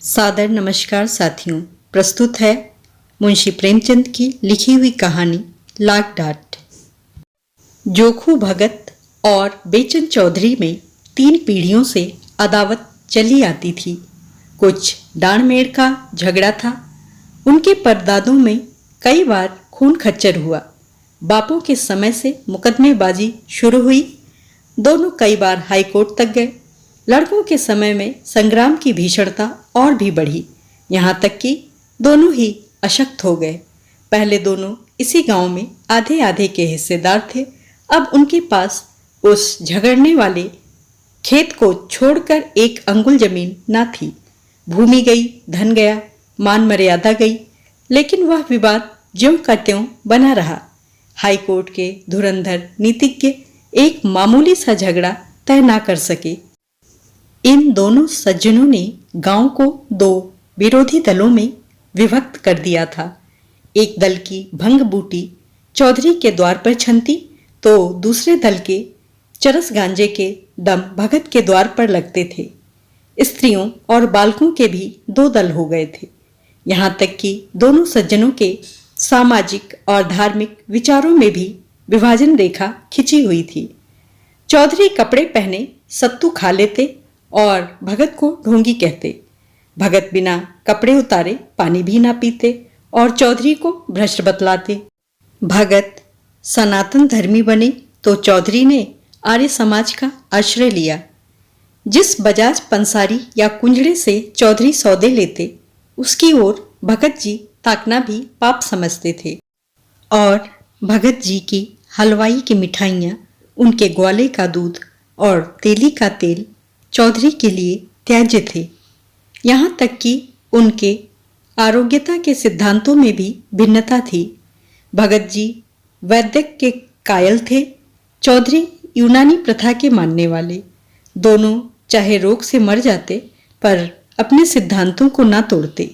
सादर नमस्कार साथियों। प्रस्तुत है मुंशी प्रेमचंद की लिखी हुई कहानी लाख डांट। जोखू भगत और बेचन चौधरी में 3 पीढ़ियों से अदावत चली आती थी। कुछ डांडमेड़ का झगड़ा था। उनके परदादों में कई बार खून खच्चर हुआ। बापों के समय से मुकदमेबाजी शुरू हुई। दोनों कई बार हाई कोर्ट तक गए। लड़कों के समय में संग्राम की भीषणता और भी बढ़ी, यहाँ तक कि दोनों ही अशक्त हो गए। पहले दोनों इसी गांव में आधे आधे के हिस्सेदार थे। अब उनके पास उस झगड़ने वाले खेत को छोड़कर 1 अंगुल जमीन न थी। भूमि गई, धन गया, मान मर्यादा गई, लेकिन वह विवाद ज्यों का त्यों बना रहा। हाई कोर्ट के धुरंधर नीतिज्ञ एक मामूली सा झगड़ा तय न कर सके। इन दोनों सज्जनों ने गांव को 2 विरोधी दलों में विभक्त कर दिया था। एक दल की भंग बूटी चौधरी के द्वार पर छनती, तो दूसरे दल के चरस गांजे के दम भगत के द्वार पर लगते थे। स्त्रियों और बालकों के भी 2 दल हो गए थे। यहाँ तक कि दोनों सज्जनों के सामाजिक और धार्मिक विचारों में भी विभाजन रेखा खिंची हुई थी। चौधरी कपड़े पहने सत्तू खा लेते और भगत को ढोंगी कहते। भगत बिना कपड़े उतारे पानी भी ना पीते और चौधरी को भ्रष्ट बतलाते। भगत सनातन धर्मी बने तो चौधरी ने आर्य समाज का आश्रय लिया। जिस बजाज पंसारी या कुंजड़े से चौधरी सौदे लेते, उसकी ओर भगत जी ताकना भी पाप समझते थे। और भगत जी की हलवाई की मिठाइयाँ, उनके ग्वाले का दूध और तेली का तेल चौधरी के लिए त्याज्य थे। यहाँ तक कि उनके आरोग्यता के सिद्धांतों में भी भिन्नता थी। भगत जी वैद्यक के कायल थे, चौधरी यूनानी प्रथा के मानने वाले। दोनों चाहे रोग से मर जाते, पर अपने सिद्धांतों को ना तोड़ते।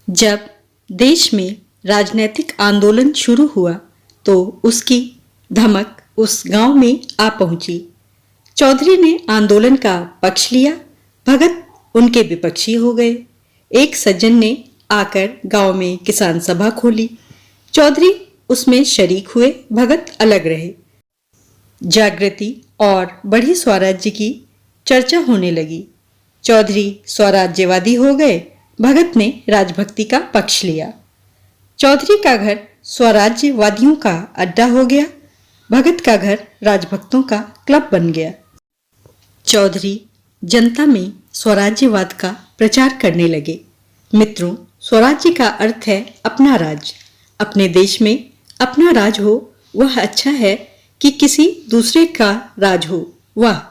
जब देश में राजनीतिक आंदोलन शुरू हुआ तो उसकी धमक उस गांव में आ पहुंची। चौधरी ने आंदोलन का पक्ष लिया, भगत उनके विपक्षी हो गए। एक सज्जन ने आकर गांव में किसान सभा खोली, चौधरी उसमें शरीक हुए, भगत अलग रहे। जागृति और बढ़ी स्वराज्य की चर्चा होने लगी। चौधरी स्वराज्यवादी हो गए, भगत ने राजभक्ति का पक्ष लिया। चौधरी का घर स्वराज्यवादियों का अड्डा हो गया, भगत का घर राजभक्तों का क्लब बन गया। चौधरी जनता में स्वराज्यवाद का प्रचार करने लगे। मित्रों, स्वराज्य का अर्थ है अपना राज। अपने देश में अपना राज हो, वह अच्छा है कि किसी दूसरे का राज हो, वह।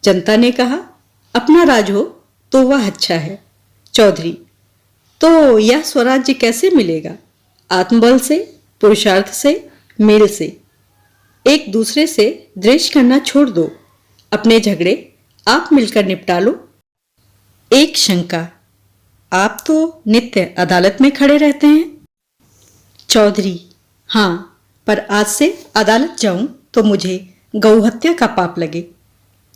जनता ने कहा अपना राज हो तो वह अच्छा है। चौधरी: तो यह स्वराज्य कैसे मिलेगा? आत्मबल से, पुरुषार्थ से, मेल से। एक दूसरे से द्वेष करना छोड़ दो। अपने झगड़े आप मिलकर निपटा लो। एक शंका: आप तो नित्य अदालत में खड़े रहते हैं। चौधरी: हाँ, पर आज से अदालत जाऊं तो मुझे गौहत्या का पाप लगे।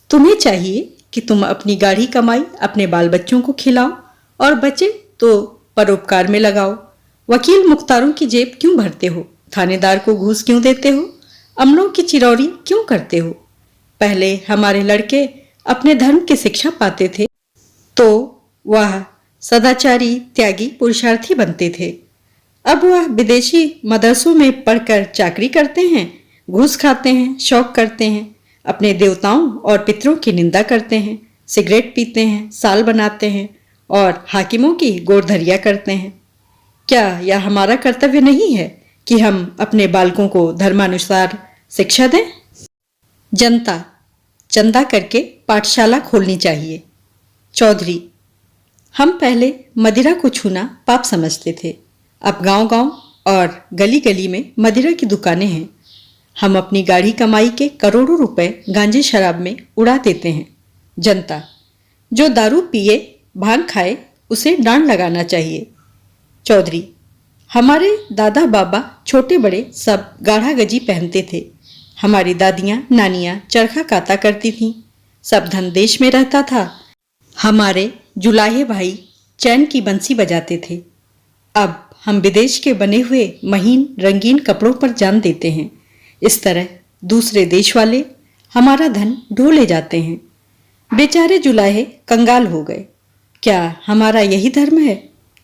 तुम्हें चाहिए कि तुम अपनी गाढ़ी कमाई अपने बाल बच्चों को खिलाओ और बचे तो परोपकार में लगाओ। वकील मुख्तारों की जेब क्यों भरते हो? थानेदार को घूस क्यों देते हो? अमलों की चिरौरी क्यों करते हो? पहले हमारे लड़के अपने धर्म की शिक्षा पाते थे तो वह सदाचारी, त्यागी, पुरुषार्थी बनते थे। अब वह विदेशी मदरसों में पढ़कर चाकरी करते हैं, घूस खाते हैं, शौक करते हैं, अपने देवताओं और पितरों की निंदा करते हैं, सिगरेट पीते हैं, साल बनाते हैं और हाकिमों की गोरधरिया करते हैं। क्या यह हमारा कर्तव्य नहीं है कि हम अपने बालकों को धर्मानुसार शिक्षा दें? जनता: चंदा करके पाठशाला खोलनी चाहिए। चौधरी: हम पहले मदिरा को छूना पाप समझते थे, अब गांव-गांव और गली-गली में मदिरा की दुकानें हैं। हम अपनी गाढ़ी कमाई के करोड़ों रुपए गांजे शराब में उड़ा देते हैं। जनता: जो दारू पिए, भांग खाए, उसे डांड लगाना चाहिए। चौधरी: हमारे दादा बाबा छोटे बड़े सब गाढ़ा गजी पहनते थे। हमारी दादियां नानियां चरखा काता करती थीं। सब धन देश में रहता था। हमारे जुलाहे भाई चैन की बंसी बजाते थे। अब हम विदेश के बने हुए महीन रंगीन कपड़ों पर जान देते हैं। इस तरह दूसरे देश वाले हमारा धन ढो ले जाते हैं। बेचारे जुलाहे कंगाल हो गए। क्या हमारा यही धर्म है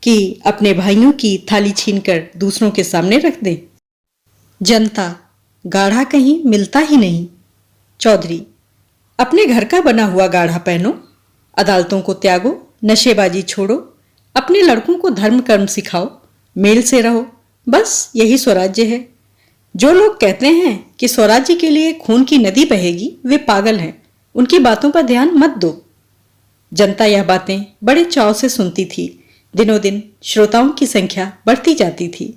कि अपने भाइयों की थाली छीनकर दूसरों के सामने रख दें? जनता, गाढ़ा कहीं मिलता ही नहीं। चौधरी, अपने घर का बना हुआ गाढ़ा पहनो, अदालतों को त्यागो, नशेबाजी छोड़ो, अपने लड़कों को धर्म कर्म सिखाओ, मेल से रहो, बस यही स्वराज्य है। जो लोग कहते हैं कि स्वराज्य के लिए खून की नदी बहेगी, वे पागल हैं। उनकी बातों पर ध्यान मत दो। जनता यह बातें बड़े चाव से सुनती थी। दिनों दिन श्रोताओं की संख्या बढ़ती जाती थी।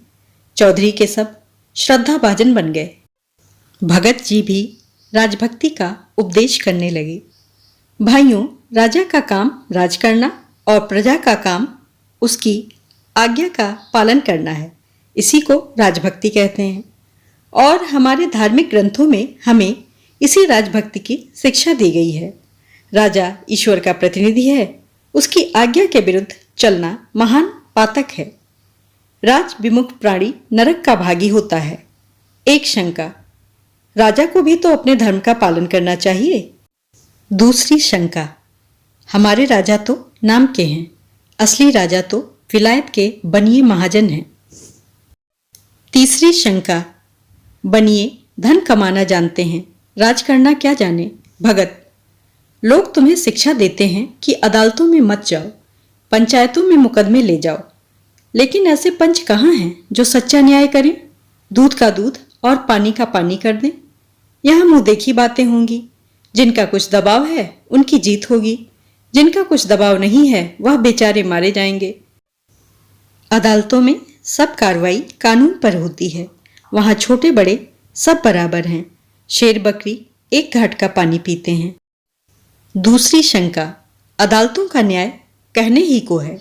चौधरी के सब श्रद्धाभाजन बन गए। भगत जी भी राजभक्ति का उपदेश करने लगे। भाइयों, राजा का काम राज करना और प्रजा का काम उसकी आज्ञा का पालन करना है। इसी को राजभक्ति कहते हैं और हमारे धार्मिक ग्रंथों में हमें इसी राजभक्ति की शिक्षा दी गई है। राजा ईश्वर का प्रतिनिधि है, उसकी आज्ञा के विरुद्ध चलना महान पातक है। राज विमुख प्राणी नरक का भागी होता है। एक शंका, राजा को भी तो अपने धर्म का पालन करना चाहिए। दूसरी शंका, हमारे राजा तो नाम के हैं, असली राजा तो विलायत के बनिए महाजन हैं। तीसरी शंका, बनिए धन कमाना जानते हैं, राज करना क्या जाने। भगत, लोग तुम्हें शिक्षा देते हैं कि अदालतों में मत जाओ, पंचायतों में मुकदमे ले जाओ, लेकिन ऐसे पंच कहाँ हैं जो सच्चा न्याय करें, दूध का दूध और पानी का पानी कर दें। यहाँ मुंह देखी बातें होंगी। जिनका कुछ दबाव है उनकी जीत होगी, जिनका कुछ दबाव नहीं है वह बेचारे मारे जाएंगे। अदालतों में सब कार्रवाई कानून पर होती है। वहां छोटे बड़े सब बराबर हैं। शेर बकरी एक घाट का पानी पीते हैं। दूसरी शंका, अदालतों का न्याय कहने ही को है।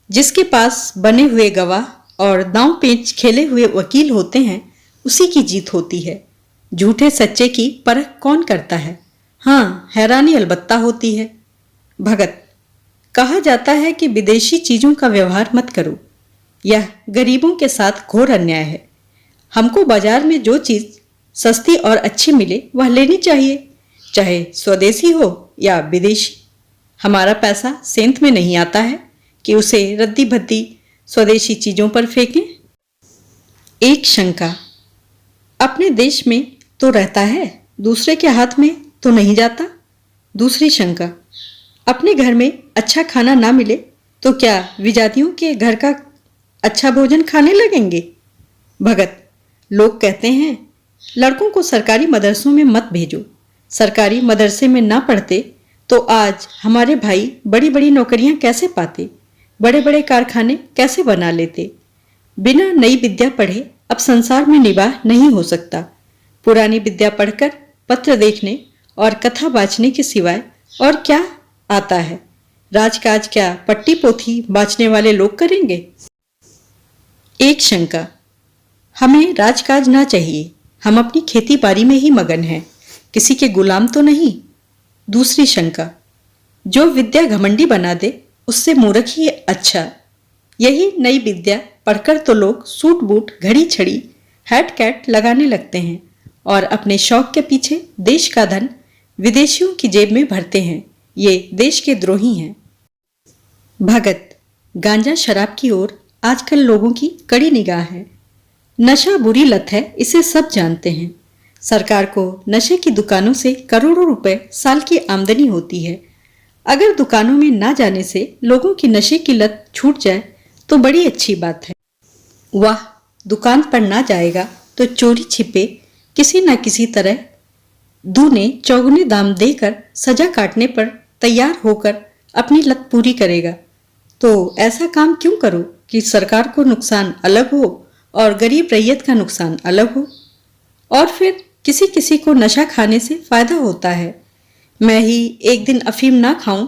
जिसके पास बने हुए गवाह और दांव पेच खेले हुए वकील होते हैं उसी की जीत होती है। झूठे सच्चे की परख कौन करता है? हाँ, हैरानी अलबत्ता होती है। भगत, कहा जाता है कि विदेशी चीजों का व्यवहार मत करो। यह गरीबों के साथ घोर अन्याय है। हमको बाजार में जो चीज सस्ती और अच्छी मिले वह लेनी चाहिए, चाहे स्वदेशी हो या विदेशी। हमारा पैसा सेंध में नहीं आता है कि उसे रद्दी भद्दी स्वदेशी चीजों पर फेंकें। एक शंका, अपने देश में तो रहता है, दूसरे के हाथ में तो नहीं जाता। दूसरी शंका, अपने घर में अच्छा खाना ना मिले तो क्या विजातियों के घर का अच्छा भोजन खाने लगेंगे? भगत, लोग कहते हैं लड़कों को सरकारी मदरसों में मत भेजो। सरकारी मदरसे में ना पढ़ते तो आज हमारे भाई बड़ी बड़ी नौकरियां कैसे पाते, बड़े बड़े कारखाने कैसे बना लेते। बिना नई विद्या पढ़े अब संसार में निवाह नहीं हो सकता। पुरानी विद्या पढ़कर पत्र देखने और कथा बाँचने के सिवाय और क्या आता है? राजकाज क्या पट्टी पोथी बाँचने वाले लोग करेंगे? एक शंका, हमें राजकाज ना चाहिए, हम अपनी खेती बाड़ी में ही मगन हैं, किसी के गुलाम तो नहीं। दूसरी शंका, जो विद्या घमंडी बना दे उससे मूर्ख ही अच्छा। यही नई विद्या पढ़कर तो लोग सूट बूट घड़ी छड़ी हैट कैट लगाने लगते हैं और अपने शौक के पीछे देश का धन विदेशियों की जेब में भरते हैं। ये देश के द्रोही हैं। भगत, गांजा शराब की ओर आजकल लोगों की कड़ी निगाह है। नशा बुरी लत है, इसे सब जानते हैं। सरकार को नशे की दुकानों से करोड़ों रुपए साल की आमदनी होती है। अगर दुकानों में ना जाने से लोगों की नशे की लत छूट जाए तो बड़ी अच्छी बात है। वाह, दुकान पर ना जाएगा तो चोरी छिपे किसी न किसी तरह दूने चौगुने दाम देकर सजा काटने पर तैयार होकर अपनी लत पूरी करेगा। तो ऐसा काम क्यों करो कि सरकार को नुकसान अलग हो और गरीब रैयत का नुकसान अलग हो। और फिर किसी किसी को नशा खाने से फायदा होता है। मैं ही एक दिन अफीम ना खाऊं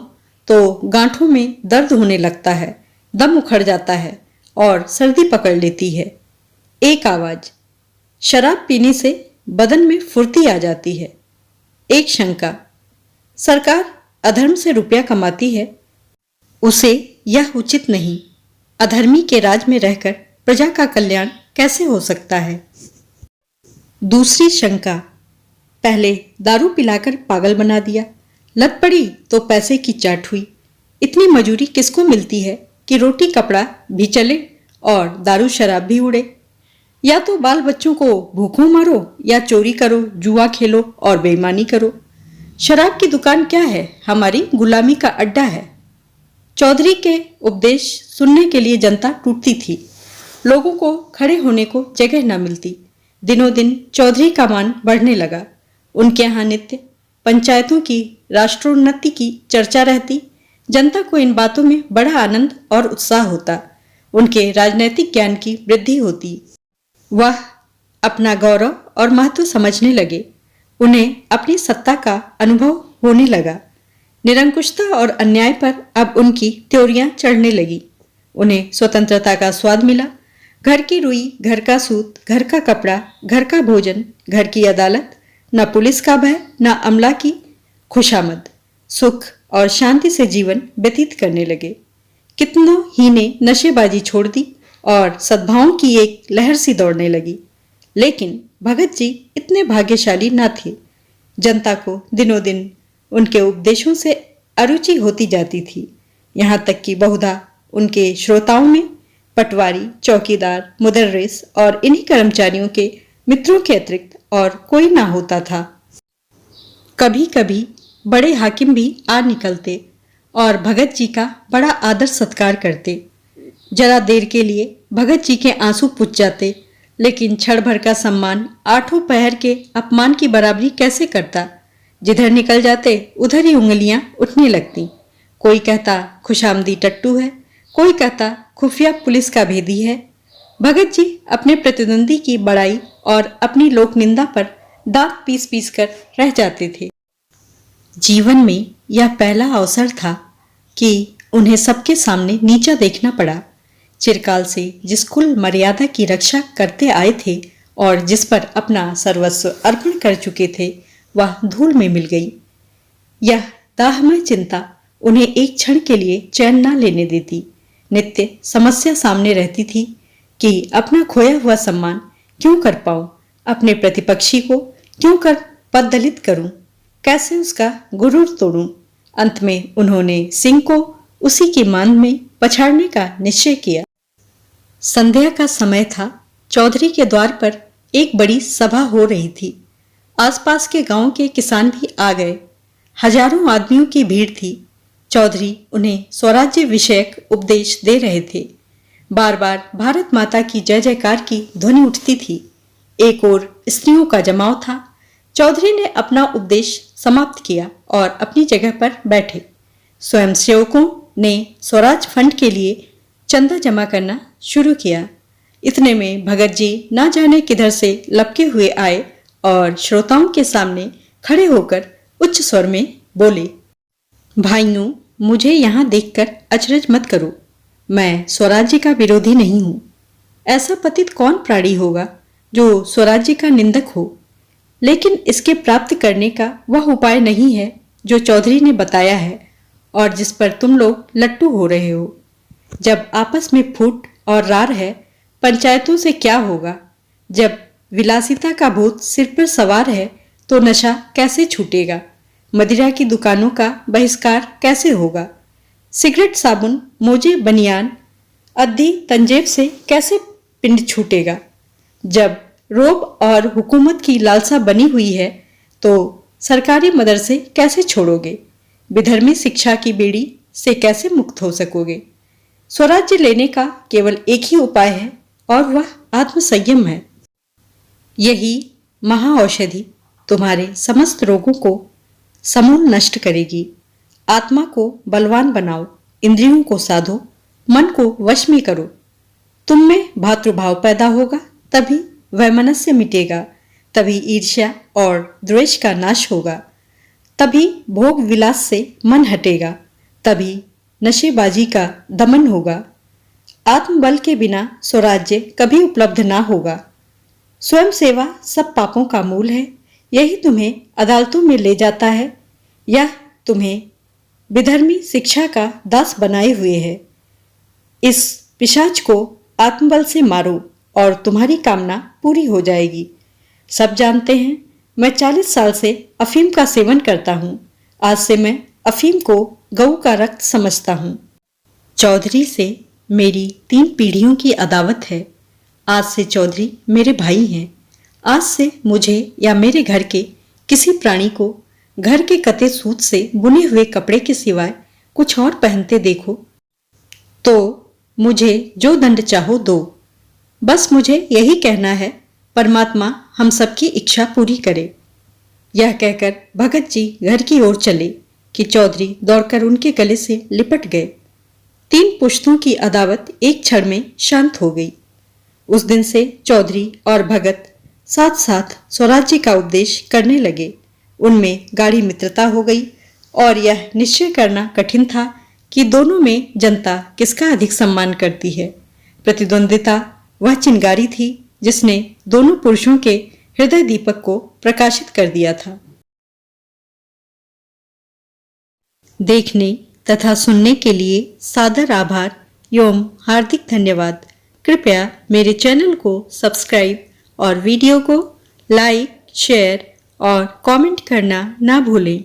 तो गांठों में दर्द होने लगता है, दम उखड़ जाता है और सर्दी पकड़ लेती है। एक आवाज, शराब पीने से बदन में फुर्ती आ जाती है। एक शंका, सरकार अधर्म से रुपया कमाती है, उसे यह उचित नहीं। अधर्मी के राज में रहकर प्रजा का कल्याण कैसे हो सकता है? दूसरी शंका, पहले दारू पिलाकर पागल बना दिया, लत पड़ी तो पैसे की चाट हुई। इतनी मजूरी किसको मिलती है कि रोटी कपड़ा भी चले और दारू शराब भी उड़े? या तो बाल बच्चों को भूखों मारो या चोरी करो, जुआ खेलो और बेईमानी करो। शराब की दुकान क्या है, हमारी गुलामी का अड्डा है। चौधरी के उपदेश सुनने के लिए जनता टूटती थी। लोगों को खड़े होने को जगह न मिलती। दिनों दिन चौधरी का मान बढ़ने लगा। उनके यहाँ नित्य पंचायतों की राष्ट्रोन्नति की चर्चा रहती। जनता को इन बातों में बड़ा आनंद और उत्साह होता। उनके राजनैतिक ज्ञान की वृद्धि होती। वह अपना गौरव और महत्व समझने लगे। उन्हें अपनी सत्ता का अनुभव होने लगा। निरंकुशता और अन्याय पर अब उनकी त्योरियां चढ़ने लगी। उन्हें स्वतंत्रता का स्वाद मिला। घर की रुई, घर का सूत, घर का कपड़ा, घर का भोजन, घर की अदालत, न पुलिस का भय, न अमला की खुशामद। सुख और शांति से जीवन व्यतीत करने लगे। कितनों ही ने नशेबाजी छोड़ दी और सद्भावों की एक लहर सी दौड़ने लगी। लेकिन भगत जी इतने भाग्यशाली न थे। जनता को दिनों दिन उनके उपदेशों से अरुचि होती जाती थी। यहाँ तक कि बहुधा उनके श्रोताओं में पटवारी, चौकीदार, मुदर्रिस और इन्हीं कर्मचारियों के मित्रों के अतिरिक्त और कोई ना होता था। कभी कभी बड़े हाकिम भी आ निकलते और भगत जी का बड़ा आदर सत्कार करते। जरा देर के लिए भगत जी के आंसू पुछ जाते, लेकिन क्षण भर का सम्मान आठों पहर के अपमान की बराबरी कैसे करता। जिधर निकल जाते उधर ही उंगलियां उठने लगती। कोई कहता खुशामदी टट्टू है, कोई कहता खुफिया पुलिस का भेदी है। भगत जी अपने प्रतिद्वंदी की बड़ाई और अपनी लोक निंदा पर दांत पीस पीस कर रह जाते थे। जीवन में यह पहला अवसर था कि उन्हें सबके सामने नीचा देखना पड़ा। चिरकाल से जिस कुल मर्यादा की रक्षा करते आए थे और जिस पर अपना सर्वस्व अर्पण कर चुके थे, वह धूल में मिल गई। यह दाहमय चिंता उन्हें एक क्षण के लिए चैन न लेने देती। नित्य समस्या सामने रहती थी कि अपना खोया हुआ सम्मान क्यों कर पाऊं, अपने प्रतिपक्षी को क्यों कर पददलित करूं, कैसे उसका गुरूर तोड़ूं। अंत में उन्होंने सिंह को उसी की मांद में पछाड़ने का निश्चय किया। संध्या का समय था। चौधरी के द्वार पर एक बड़ी सभा हो रही थी। आसपास के गांव के किसान भी आ गए। हजारों आदमियों की भीड़ थी। चौधरी उन्हें स्वराज्य विषयक उपदेश दे रहे थे। बार बार भारत माता की जय जयकार की ध्वनि उठती थी। एक ओर स्त्रियों का जमाव था। चौधरी ने अपना उपदेश समाप्त किया और अपनी जगह पर बैठे। स्वयंसेवकों ने स्वराज फंड के लिए चंदा जमा करना शुरू किया। इतने में भगत जी ना जाने किधर से लपके हुए आए और श्रोताओं के सामने खड़े होकर उच्च स्वर में बोले, भाइयों, मुझे यहाँ देखकर अचरज मत करो। मैं स्वराज्य का विरोधी नहीं हूँ। ऐसा पतित कौन प्राणी होगा जो स्वराज्य का निंदक हो। लेकिन इसके प्राप्त करने का वह उपाय नहीं है जो चौधरी ने बताया है और जिस पर तुम लोग लट्टू हो रहे हो। जब आपस में फूट और रार है, पंचायतों से क्या होगा। जब विलासिता का भूत सिर पर सवार है तो नशा कैसे छूटेगा। मदिरा की दुकानों का बहिष्कार कैसे होगा। सिगरेट, साबुन, मोजे, बनियान, अद्धी तंजेब से कैसे पिंड छूटेगा। जब रोब और हुकूमत की लालसा बनी हुई है तो सरकारी मदरसे कैसे छोड़ोगे। विधर्मी शिक्षा की बेड़ी से कैसे मुक्त हो सकोगे। स्वराज्य लेने का केवल एक ही उपाय है और वह आत्मसंयम है। यही महाऔषधि तुम्हारे समस्त रोगों को समूल नष्ट करेगी। आत्मा को बलवान बनाओ, इंद्रियों को साधो, मन को वश में करो। तुम में भातृभाव पैदा होगा, तभी वैमनस्य मिटेगा, तभी ईर्ष्या और द्वेष का नाश होगा, तभी भोग विलास से मन हटेगा, तभी नशेबाजी का दमन होगा। आत्मबल के बिना स्वराज्य कभी उपलब्ध ना होगा। स्वयं सेवा सब पापों का मूल है। यही तुम्हें अदालतों में ले जाता है। यह तुम्हें विधर्मी शिक्षा का दास बनाए हुए है। इस पिशाच को आत्मबल से मारो और तुम्हारी कामना पूरी हो जाएगी। सब जानते हैं मैं 40 साल से अफीम का सेवन करता हूँ। आज से मैं अफीम को गऊ का रक्त समझता हूँ। चौधरी से मेरी 3 पीढ़ियों की अदावत है। आज से चौधरी मेरे भाई हैं। आज से मुझे या मेरे घर के किसी प्राणी को घर के कते सूत से बुने हुए कपड़े के सिवाय कुछ और पहनते देखो तो मुझे जो दंड चाहो दो। बस मुझे यही कहना है, परमात्मा हम सबकी इच्छा पूरी करे। यह कहकर भगत जी घर की ओर चले कि चौधरी दौड़कर उनके गले से लिपट गए। 3 पुश्तों की अदावत एक क्षण में शांत हो गई। उस दिन से चौधरी और भगत साथ साथ स्वराज्य का उपदेश करने लगे। उनमें गाढ़ी मित्रता हो गई और यह निश्चय करना कठिन था कि दोनों में जनता किसका अधिक सम्मान करती है। प्रतिद्वंदिता वह चिंगारी थी जिसने दोनों पुरुषों के हृदय दीपक को प्रकाशित कर दिया था। देखने तथा सुनने के लिए सादर आभार एवं हार्दिक धन्यवाद। कृपया मेरे चैनल को सब्सक्राइब और वीडियो को लाइक, शेयर और कमेंट करना ना भूलें।